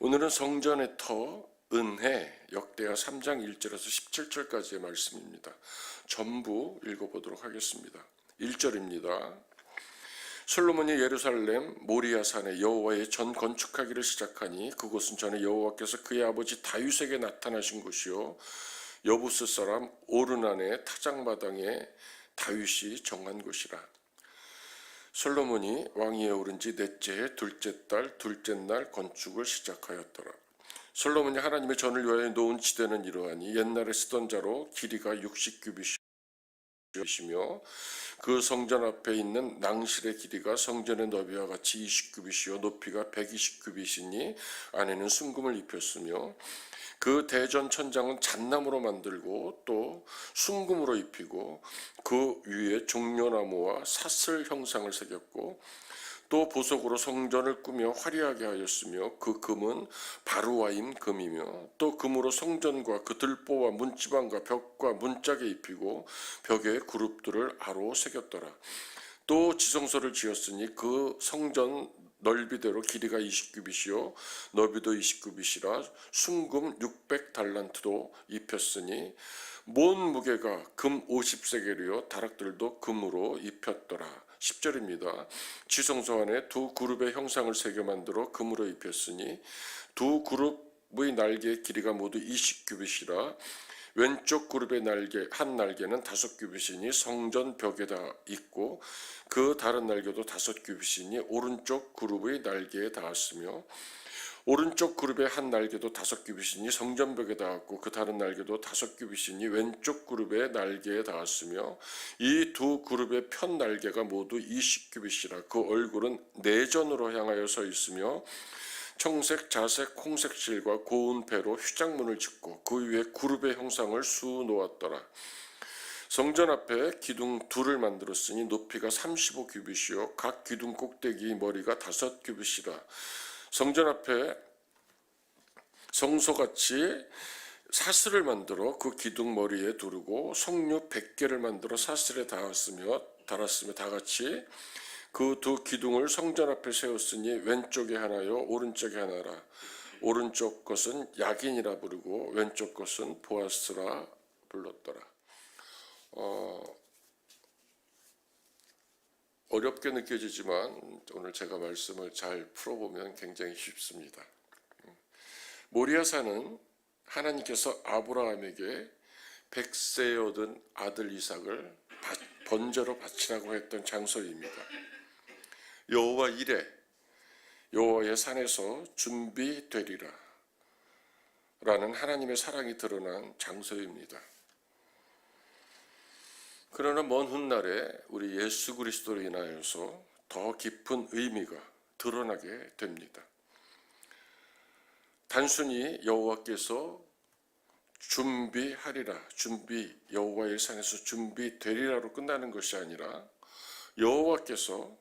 오늘은 성전의 터, 은혜, 역대하 3장 1절에서 17절까지의 말씀입니다. 전부 읽어보도록 하겠습니다. 1절입니다. 솔로몬이 예루살렘 모리아산에 여호와의 전 건축하기를 시작하니 그곳은 전에 여호와께서 그의 아버지 다윗에게 나타나신 곳이요 여부스 사람 오르난의 타작마당에 다윗이 정한 곳이라. 솔로몬이 왕위에 오른 지 넷째 해 둘째 달 둘째 날 건축을 시작하였더라. 솔로몬이 하나님의 전을 위하여 놓은 지대는 이러하니 옛날에 쓰던 자로 길이가 60규빗이며 그 성전 앞에 있는 낭실의 길이가 성전의 너비와 같이 20규빗이요 높이가 120규빗이니 안에는 순금을 입혔으며 그 대전 천장은 잣나무로 만들고 또 순금으로 입히고 그 위에 종려나무와 사슬 형상을 새겼고 또 보석으로 성전을 꾸며 화려하게 하였으며 그 금은 바루와임 금이며 또 금으로 성전과 그 들보와 문지방과 벽과 문짝에 입히고 벽에 그룹들을 아로 새겼더라. 또 지성소를 지었으니 그 성전 넓이대로 길이가 20규빗이요 너비도 20규빗이라 순금 600달란트도 입혔으니 몬 무게가 금 50세겔이요 다락들도 금으로 입혔더라. 10절입니다. 지성소 안에 두 그룹의 형상을 새겨 만들어 금으로 입혔으니 두 그룹의 날개의 길이가 모두 20규빗이라 왼쪽 그룹의 날개 한 날개는 5규빗이니 성전 벽에다 있고 그 다른 날개도 5규빗이니 오른쪽 그룹의 날개에 닿았으며 오른쪽 그룹의 한 날개도 5규빗이니 성전 벽에 닿았고 그 다른 날개도 5규빗이니 왼쪽 그룹의 날개에 닿았으며 이 두 그룹의 편 날개가 모두 20규빗이라 그 얼굴은 내전으로 향하여 서 있으며 청색, 자색, 홍색 실과 고운 배로 휘장문을 짓고 그 위에 그룹의 형상을 수놓았더라. 성전 앞에 기둥 둘을 만들었으니 높이가 35규빗이요 각 기둥 꼭대기 머리가 5규빗이라. 성전 앞에 성소같이 사슬을 만들어 그 기둥 머리에 두르고 석류 100개를 만들어 사슬에 달았으며 다같이 그 두 기둥을 성전 앞에 세웠으니 왼쪽에 하나요 오른쪽에 하나라. 오른쪽 것은 야긴이라 부르고 왼쪽 것은 보아스라 불렀더라. 어렵게 느껴지지만 오늘 제가 말씀을 잘 풀어보면 굉장히 쉽습니다. 모리아산은 하나님께서 아브라함에게 100세에 얻은 아들 이삭을 번제로 바치라고 했던 장소입니다. 여호와 이레, 여호와의 산에서 준비되리라 라는 하나님의 사랑이 드러난 장소입니다. 그러나 먼 훗날에 우리 예수 그리스도로 인하여서 더 깊은 의미가 드러나게 됩니다. 단순히 여호와께서 준비하리라, 여호와의 산에서 준비되리라로 끝나는 것이 아니라 여호와께서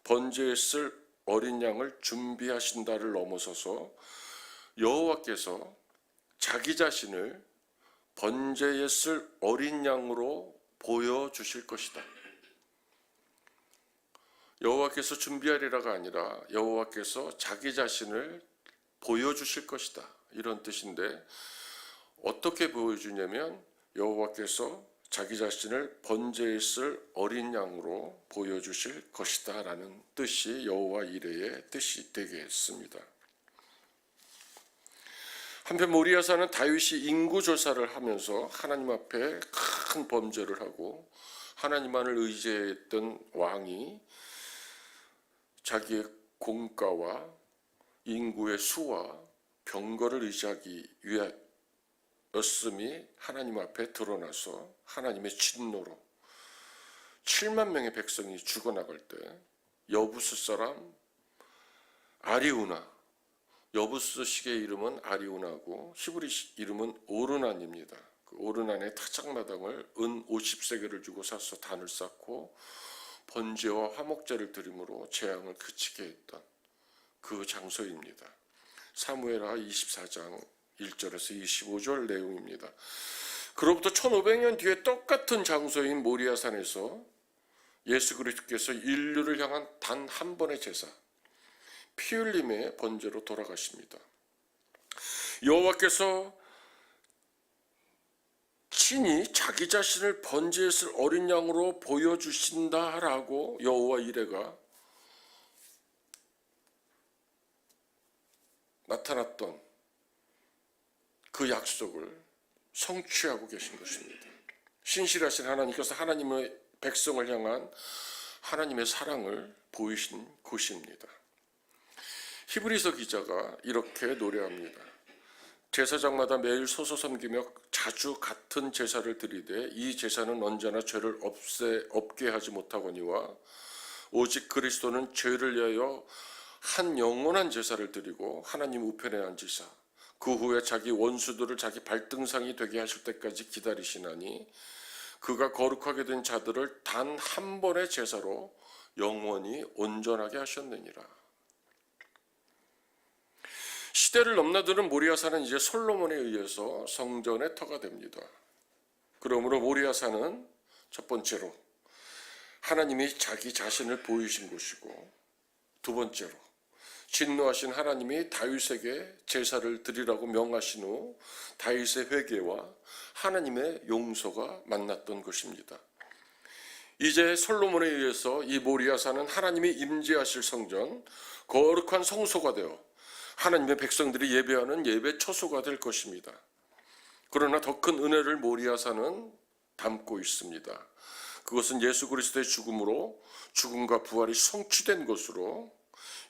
번제에 쓸 어린 양을 준비하신다를 넘어서서 여호와께서 자기 자신을 번제에 쓸 어린 양으로 보여주실 것이다. 여호와께서 준비하리라가 아니라 여호와께서 자기 자신을 보여주실 것이다. 이런 뜻인데 어떻게 보여주냐면 여호와께서 자기 자신을 번제에 쓸 어린 양으로 보여주실 것이다 라는 뜻이 여호와 이레의 뜻이 되겠습니다. 한편 모리아산은 다윗이 인구조사를 하면서 하나님 앞에 큰 범죄를 하고 하나님만을 의지했던 왕이 자기의 공가와 인구의 수와 병거를 의지하기 위하였음이 하나님 앞에 드러나서 하나님의 진노로 7만 명의 백성이 죽어나갈 때 여부스 사람 아리우나, 여부스식의 이름은 아리우나고 히브리 이름은 오르난입니다. 그 오르난의 타작마당을 은 50세겔을 주고 사서 단을 쌓고 번제와 화목제를 드림으로 재앙을 그치게 했던 그 장소입니다. 사무엘하 24장 1절에서 25절 내용입니다. 그로부터 1500년 뒤에 똑같은 장소인 모리아산에서 예수 그리스도께서 인류를 향한 단 한 번의 제사, 피 흘림의 번제로 돌아가십니다. 여호와께서 친히 자기 자신을 번제했을 어린 양으로 보여주신다라고 여호와 이레가 나타났던 그 약속을 성취하고 계신 것입니다. 신실하신 하나님께서 하나님의 백성을 향한 하나님의 사랑을 보이신 곳입니다. 히브리서 기자가 이렇게 노래합니다. 제사장마다 매일 서서 섬기며 자주 같은 제사를 드리되 이 제사는 언제나 죄를 없게 하지 못하거니와 오직 그리스도는 죄를 위하여 한 영원한 제사를 드리고 하나님 우편에 앉으사 그 후에 자기 원수들을 자기 발등상이 되게 하실 때까지 기다리시나니 그가 거룩하게 된 자들을 단 한 번의 제사로 영원히 온전하게 하셨느니라. 시대를 넘나드는 모리아산은 이제 솔로몬에 의해서 성전의 터가 됩니다. 그러므로 모리아산은 첫 번째로 하나님이 자기 자신을 보이신 곳이고, 두 번째로 진노하신 하나님이 다윗에게 제사를 드리라고 명하신 후 다윗의 회개와 하나님의 용서가 만났던 것입니다. 이제 솔로몬에 의해서 이 모리아산은 하나님이 임재하실 성전, 거룩한 성소가 되어 하나님의 백성들이 예배하는 예배 처소가 될 것입니다. 그러나 더 큰 은혜를 모리아산은 담고 있습니다. 그것은 예수 그리스도의 죽음으로 죽음과 부활이 성취된 것으로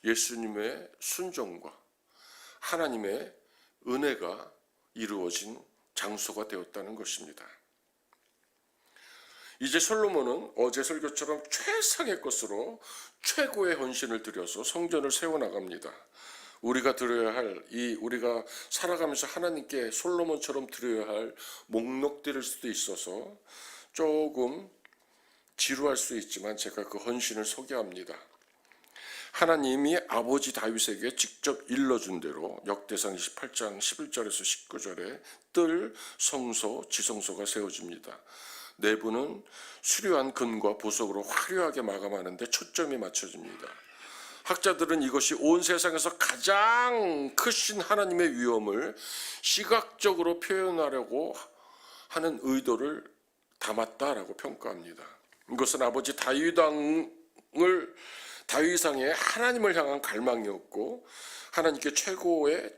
예수님의 순종과 하나님의 은혜가 이루어진 장소가 되었다는 것입니다. 이제 솔로몬은 어제 설교처럼 최상의 것으로 최고의 헌신을 드려서 성전을 세워나갑니다. 우리가 드려야 할, 우리가 살아가면서 하나님께 솔로몬처럼 드려야 할 목록들일 수도 있어서 조금 지루할 수 있지만 제가 그 헌신을 소개합니다. 하나님이 아버지 다윗에게 직접 일러준 대로 역대상 28장 11절에서 19절에 뜰, 성소, 지성소가 세워집니다. 내부는 수려한 금과 보석으로 화려하게 마감하는 데 초점이 맞춰집니다. 학자들은 이것이 온 세상에서 가장 크신 하나님의 위엄을 시각적으로 표현하려고 하는 의도를 담았다라고 평가합니다. 이것은 아버지 다윗왕의 하나님을 향한 갈망이었고 하나님께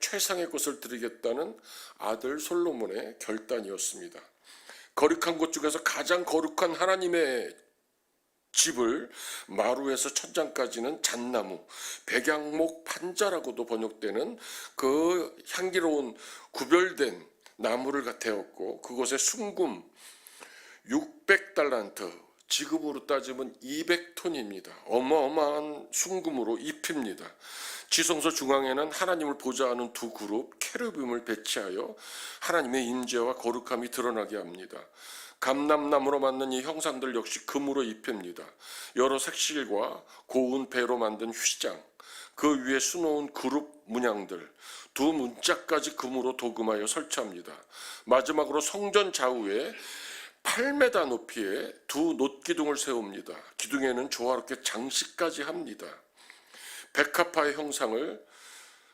최상의 것을 드리겠다는 아들 솔로몬의 결단이었습니다. 거룩한 곳 중에서 가장 거룩한 하나님의 집을 마루에서 천장까지는 잣나무, 백양목 판자라고도 번역되는 그 향기로운 구별된 나무를 태웠고 그곳에 순금 600달란트, 지금으로 따지면 200톤입니다. 어마어마한 순금으로 입힙니다. 지성소 중앙에는 하나님을 보좌하는 두 그룹 케루빔을 배치하여 하나님의 임재와 거룩함이 드러나게 합니다. 감람나무로 만든 이 형상들 역시 금으로 입힙니다. 여러 색실과 고운 배로 만든 휘장, 그 위에 수놓은 그룹 문양들, 두 문짝까지 금으로 도금하여 설치합니다. 마지막으로 성전 좌우에 8m 높이의 두 놋기둥을 세웁니다. 기둥에는 조화롭게 장식까지 합니다. 백합화의 형상을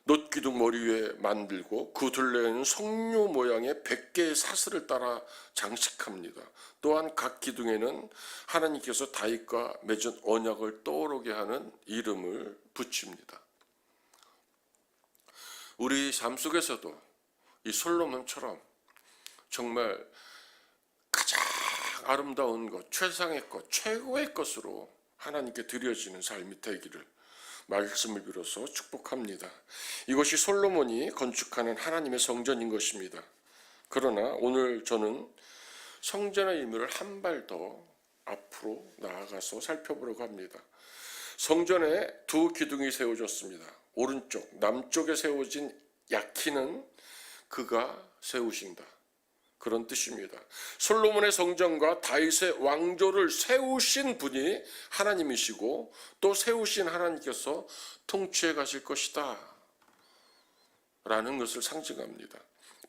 놋기둥 머리 위에 만들고 그 둘레에는 성류 모양의 100개의 사슬을 따라 장식합니다. 또한 각 기둥에는 하나님께서 다윗과 맺은 언약을 떠오르게 하는 이름을 붙입니다. 우리 삶 속에서도 이 솔로몬처럼 정말 가장 아름다운 것, 최상의 것, 최고의 것으로 하나님께 드려지는 삶이 되기를 말씀을 빌어서 축복합니다. 이것이 솔로몬이 건축하는 하나님의 성전인 것입니다. 그러나 오늘 저는 성전의 의미를 한 발 더 앞으로 나아가서 살펴보려고 합니다. 성전에 두 기둥이 세워졌습니다. 오른쪽, 남쪽에 세워진 야키는 그가 세우신다. 그런 뜻입니다. 솔로몬의 성전과 다윗의 왕조를 세우신 분이 하나님이시고 또 세우신 하나님께서 통치해 가실 것이다 라는 것을 상징합니다.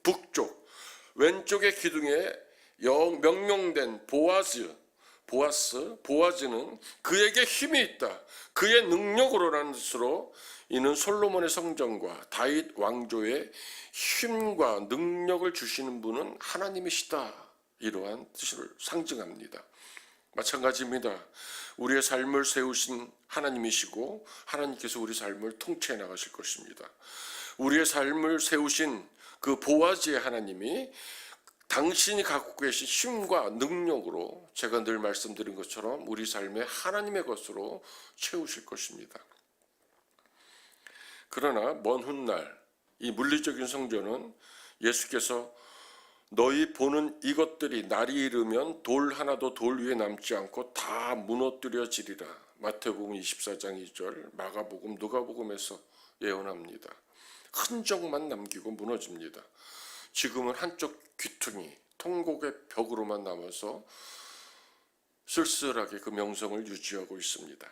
북쪽 왼쪽의 기둥에 명명된 보아즈는 그에게 힘이 있다. 그의 능력으로라는 뜻으로 이는 솔로몬의 성전과 다윗 왕조의 힘과 능력을 주시는 분은 하나님이시다. 이러한 뜻을 상징합니다. 마찬가지입니다. 우리의 삶을 세우신 하나님이시고 하나님께서 우리 삶을 통치해 나가실 것입니다. 우리의 삶을 세우신 그 보아즈의 하나님이 당신이 갖고 계신 힘과 능력으로 제가 늘 말씀드린 것처럼 우리 삶에 하나님의 것으로 채우실 것입니다. 그러나 먼 훗날 이 물리적인 성전은 예수께서 너희 보는 이것들이 날이 이르면 돌 하나도 돌 위에 남지 않고 다 무너뜨려지리라. 마태복음 24장 2절, 마가복음, 누가복음에서 예언합니다. 흔적만 남기고 무너집니다. 지금은 한쪽 귀퉁이, 통곡의 벽으로만 남아서 쓸쓸하게 그 명성을 유지하고 있습니다.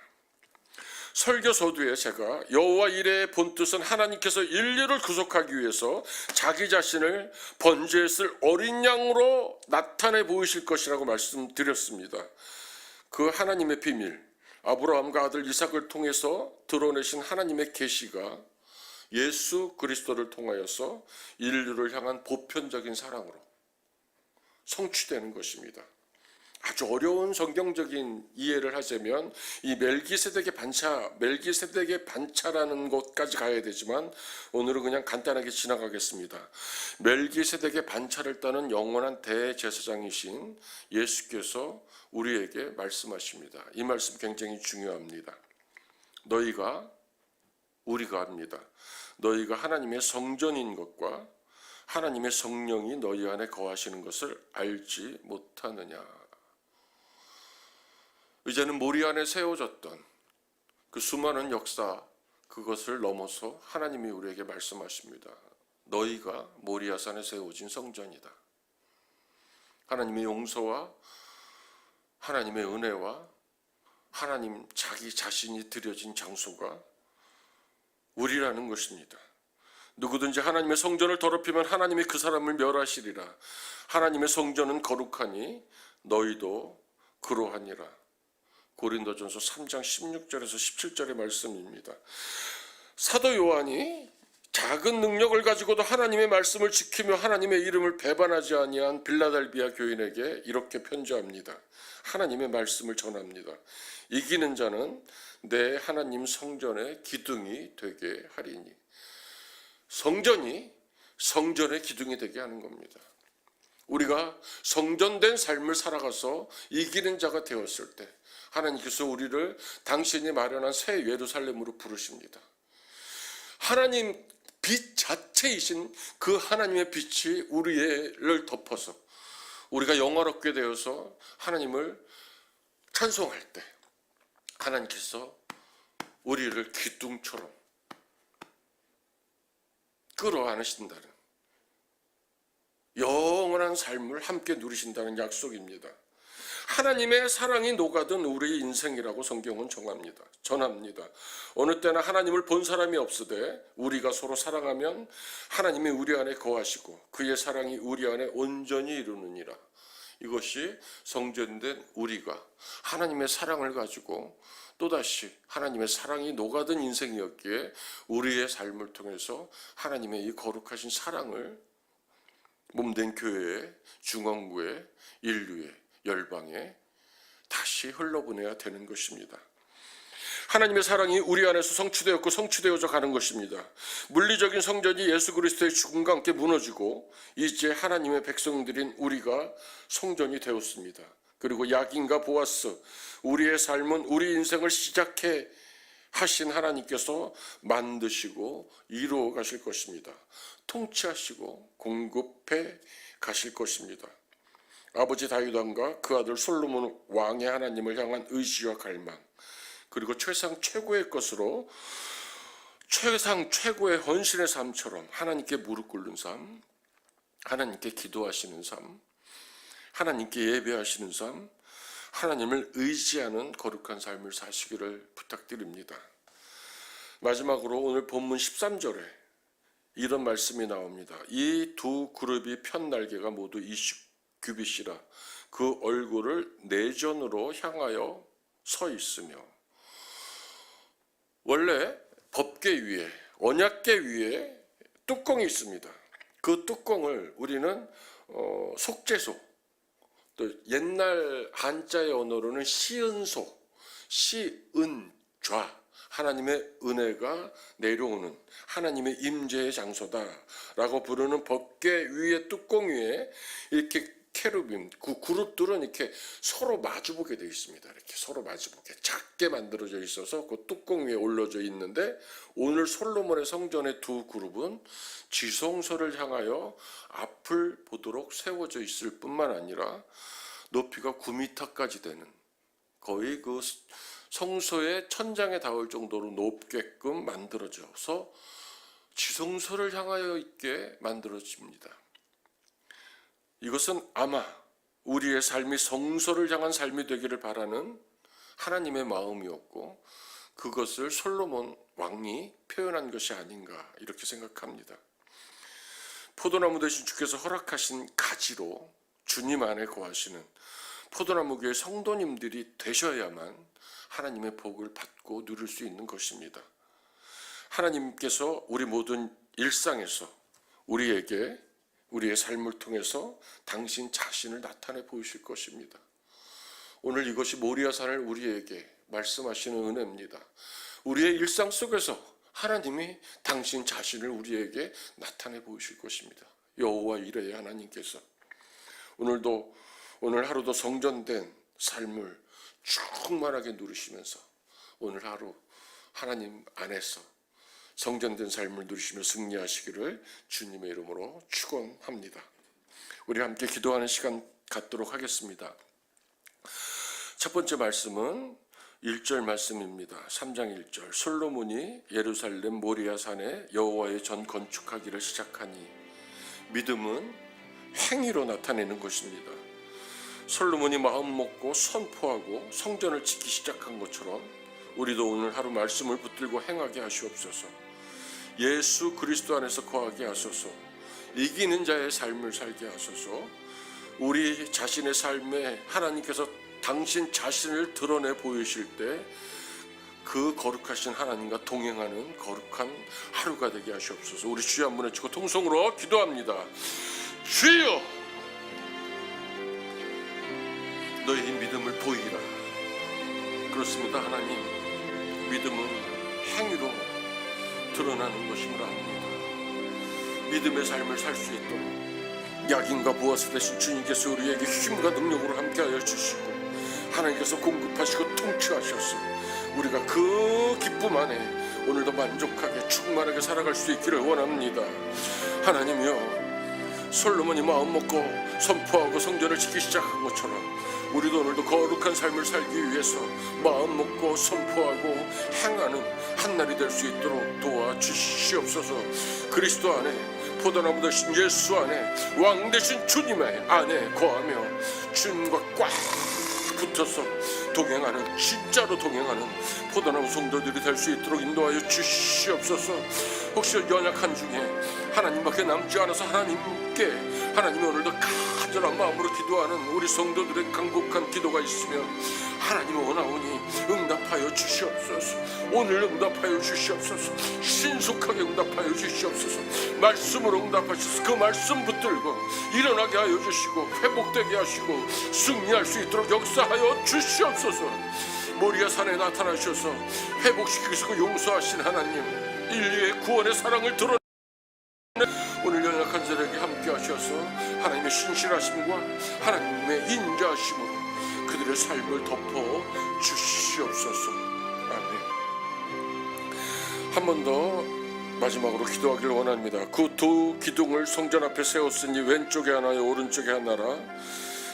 설교 서두에 제가 여호와 이레의 본뜻은 하나님께서 인류를 구속하기 위해서 자기 자신을 번제에 쓸 어린 양으로 나타내 보이실 것이라고 말씀드렸습니다. 그 하나님의 비밀, 아브라함과 아들 이삭을 통해서 드러내신 하나님의 계시가 예수 그리스도를 통하여서 인류를 향한 보편적인 사랑으로 성취되는 것입니다. 아주 어려운 성경적인 이해를 하자면 이 멜기세덱의 반차라는 곳까지 가야 되지만 오늘은 그냥 간단하게 지나가겠습니다. 멜기세덱의 반차를 따는 영원한 대제사장이신 예수께서 우리에게 말씀하십니다. 이 말씀 굉장히 중요합니다. 우리가 합니다. 너희가 하나님의 성전인 것과 하나님의 성령이 너희 안에 거하시는 것을 알지 못하느냐. 이제는 모리 안에 세워졌던 그 수많은 역사, 그것을 넘어서 하나님이 우리에게 말씀하십니다. 너희가 모리아산에 세워진 성전이다. 하나님의 용서와 하나님의 은혜와 하나님 자기 자신이 드려진 장소가 우리라는 것입니다. 누구든지 하나님의 성전을 더럽히면 하나님이 그 사람을 멸하시리라. 하나님의 성전은 거룩하니 너희도 그러하니라. 고린도전서 3장 16절에서 17절의 말씀입니다. 사도 요한이 작은 능력을 가지고도 하나님의 말씀을 지키며 하나님의 이름을 배반하지 아니한 빌라델비아 교인에게 이렇게 편지합니다. 하나님의 말씀을 전합니다. 이기는 자는 내 하나님 성전의 기둥이 되게 하리니. 성전이 성전의 기둥이 되게 하는 겁니다. 우리가 성전된 삶을 살아가서 이기는 자가 되었을 때 하나님께서 우리를 당신이 마련한 새 예루살렘으로 부르십니다. 하나님 빛 자체이신 그 하나님의 빛이 우리를 덮어서 우리가 영화롭게 되어서 하나님을 찬송할 때 하나님께서 우리를 기둥처럼 끌어안으신다는 영원한 삶을 함께 누리신다는 약속입니다. 하나님의 사랑이 녹아든 우리의 인생이라고 성경은 전합니다. 어느 때나 하나님을 본 사람이 없으되 우리가 서로 사랑하면 하나님이 우리 안에 거하시고 그의 사랑이 우리 안에 온전히 이루느니라. 이것이 성전된 우리가 하나님의 사랑을 가지고 또다시 하나님의 사랑이 녹아든 인생이었기에 우리의 삶을 통해서 하나님의 이 거룩하신 사랑을 몸된 교회에, 중앙부에, 인류에, 열방에 다시 흘러보내야 되는 것입니다. 하나님의 사랑이 우리 안에서 성취되었고 성취되어져 가는 것입니다. 물리적인 성전이 예수 그리스도의 죽음과 함께 무너지고 이제 하나님의 백성들인 우리가 성전이 되었습니다. 그리고 야긴과 보아스, 우리의 삶은 우리 인생을 시작해 하신 하나님께서 만드시고 이루어 가실 것입니다. 통치하시고 공급해 가실 것입니다. 아버지 다윗 왕과 그 아들 솔로몬 왕의 하나님을 향한 의지와 갈망, 그리고 최상 최고의 것으로 최상 최고의 헌신의 삶처럼 하나님께 무릎 꿇는 삶, 하나님께 기도하시는 삶, 하나님께 예배하시는 삶, 하나님을 의지하는 거룩한 삶을 사시기를 부탁드립니다. 마지막으로 오늘 본문 13절에 이런 말씀이 나옵니다. 이 두 그룹이 편 날개가 모두 20규빗이라 그 얼굴을 내전으로 향하여 서 있으며, 원래 법궤 위에, 언약궤 위에 뚜껑이 있습니다. 그 뚜껑을 우리는 속죄소, 또 옛날 한자의 언어로는 시은소, 시은좌, 하나님의 은혜가 내려오는 하나님의 임재의 장소다라고 부르는 법궤 위에 뚜껑 위에 이렇게 케루빔, 그 그룹들은 이렇게 서로 마주보게 되어 있습니다. 이렇게 서로 마주보게 작게 만들어져 있어서 그 뚜껑 위에 올려져 있는데, 오늘 솔로몬의 성전의 두 그룹은 지성소를 향하여 앞을 보도록 세워져 있을 뿐만 아니라 높이가 9m까지 되는, 거의 그 성소의 천장에 닿을 정도로 높게끔 만들어져서 지성소를 향하여 있게 만들어집니다. 이것은 아마 우리의 삶이 성소를 향한 삶이 되기를 바라는 하나님의 마음이었고, 그것을 솔로몬 왕이 표현한 것이 아닌가 이렇게 생각합니다. 포도나무 대신 주께서 허락하신 가지로 주님 안에 거하시는 포도나무교회 성도님들이 되셔야만 하나님의 복을 받고 누릴 수 있는 것입니다. 하나님께서 우리 모든 일상에서 우리에게, 우리의 삶을 통해서 당신 자신을 나타내 보이실 것입니다. 오늘 이것이 모리아산을 우리에게 말씀하시는 은혜입니다. 우리의 일상 속에서 하나님이 당신 자신을 우리에게 나타내 보이실 것입니다. 여호와 이레의 하나님께서 오늘 하루도 성전된 삶을 충만하게 누리시면서 오늘 하루 하나님 안에서 성전된 삶을 누리시며 승리하시기를 주님의 이름으로 축원합니다. 우리 함께 기도하는 시간 갖도록 하겠습니다. 첫 번째 말씀은 1절 말씀입니다. 3장 1절. 솔로몬이 예루살렘 모리아산에 여호와의 전 건축하기를 시작하니, 믿음은 행위로 나타내는 것입니다. 솔로몬이 마음 먹고 선포하고 성전을 짓기 시작한 것처럼 우리도 오늘 하루 말씀을 붙들고 행하게 하시옵소서. 예수 그리스도 안에서 거하게 하소서. 이기는 자의 삶을 살게 하소서. 우리 자신의 삶에 하나님께서 당신 자신을 드러내 보이실 때 그 거룩하신 하나님과 동행하는 거룩한 하루가 되게 하시옵소서. 우리 주여 한 번 외치고 통성으로 기도합니다. 주여, 너희 믿음을 보이라. 그렇습니다. 하나님, 믿음은 행위로 드러나는 것임을 압니다. 믿음의 삶을 살 수 있도록 약인과 보아스 되신 주님께서 우리에게 힘과 능력으로 함께하여 주시고, 하나님께서 공급하시고 통치하셔서 우리가 그 기쁨 안에 오늘도 만족하게 충만하게 살아갈 수 있기를 원합니다. 하나님이여, 솔로몬이 마음 먹고 선포하고 성전을 짓기 시작한 것처럼 우리도 오늘도 거룩한 삶을 살기 위해서 마음 먹고 선포하고 행하는 한날이 될 수 있도록 도와주시옵소서. 그리스도 안에, 포도나무 되신 예수 안에, 왕 되신 주님의 안에 거하며 주님과 꽉 붙어서 동행하는, 진짜로 동행하는 포도나무 성도들이 될 수 있도록 인도하여 주시옵소서. 혹시 연약한 중에 하나님밖에 남지 않아서 하나님이 오늘도 간절한 마음으로 기도하는 우리 성도들의 간곡한 기도가 있으면 하나님 원하오니 응답하여 주시옵소서. 오늘 응답하여 주시옵소서. 신속하게 응답하여 주시옵소서. 말씀으로 응답하셔서 그 말씀 붙들고 일어나게 하여 주시고 회복되게 하시고 승리할 수 있도록 역사하여 주시옵소서. 모리아산에 나타나셔서 회복시키시고 용서하신 하나님, 인류의 구원의 사랑을 드러내 오늘 연약한 자들에게 함께 하셔서 하나님의 신실하심과 하나님의 인자하심으로 그들의 삶을 덮어 주시옵소서. 아멘. 한 번 더 마지막으로 기도하기를 원합니다. 그 두 기둥을 성전 앞에 세웠으니 왼쪽에 하나요 오른쪽에 하나라.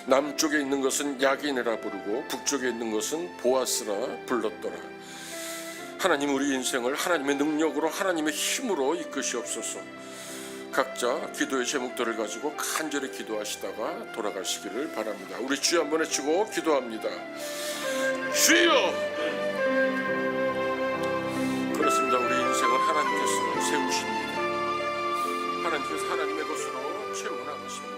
남쪽에 있는 것은 야긴이라 부르고 북쪽에 있는 것은 보아스라 불렀더라. 하나님, 우리 인생을 하나님의 능력으로 하나님의 힘으로 이끄시옵소서. 각자 기도의 제목들을 가지고 간절히 기도하시다가 돌아가시기를 바랍니다. 우리 주여 한번 외치고 기도합니다. 주여! 그렇습니다. 우리 인생을 하나님께서 세우십니다. 하나님께서 하나님의 것으로 채우고 나가십니다.